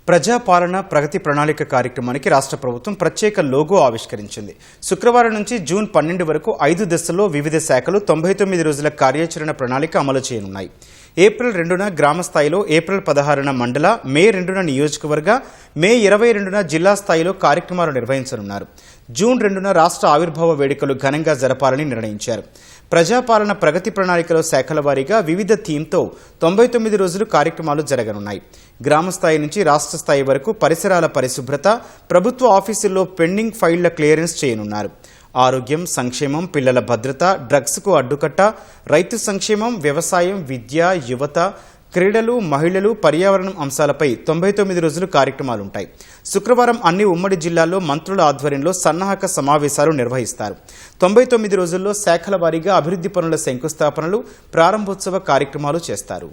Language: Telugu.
ప్రజాపాలన ప్రగతి ప్రణాళిక కార్యక్రమానికి రాష్ట్ర ప్రభుత్వం ప్రత్యేక లోగో ఆవిష్కరించింది. శుక్రవారం నుంచి జూన్ 12 వరకు 5 దశల్లో వివిధ శాఖలు 99 రోజుల కార్యాచరణ ప్రణాళిక అమలు చేయనున్నాయి. ఏప్రిల్ 2న గ్రామ స్థాయిలో, ఏప్రిల్ 16న మండల, మే 2న నియోజకవర్గ, మే 22న జిల్లా స్థాయిలో కార్యక్రమాలు నిర్వహించనున్నారు. జూన్ 2న రాష్ట్ర ఆవిర్భావ వేడుకలు ఘనంగా జరపాలని నిర్ణయించారు. ప్రజాపాలన ప్రగతి ప్రణాళికలో శాఖల వారీగా వివిధ థీమ్తో 99 రోజులు కార్యక్రమాలు జరగనున్నాయి. గ్రామ స్థాయి నుంచి రాష్ట్ర స్థాయి వరకు పరిసరాల పరిశుభ్రత, ప్రభుత్వ ఆఫీసుల్లో పెండింగ్ ఫైళ్ల క్లియరెన్స్ చేయనున్నారు. ఆరోగ్యం, సంక్షేమం, పిల్లల భద్రత, డ్రగ్స్కు అడ్డుకట్ట, రైతు సంక్షేమం, వ్యవసాయం, విద్య, యువత, క్రీడలు, మహిళలు, పర్యావరణం అంశాలపై 99 రోజులు కార్యక్రమాలుంటాయి. శుక్రవారం అన్ని ఉమ్మడి జిల్లాల్లో మంత్రుల ఆధ్వర్యంలో సన్నాహక సమావేశాలు నిర్వహిస్తారు. 99 రోజుల్లో శాఖల వారీగా అభివృద్ధి పనుల శంకుస్థాపనలు, ప్రారంభోత్సవ కార్యక్రమాలు చేస్తారు.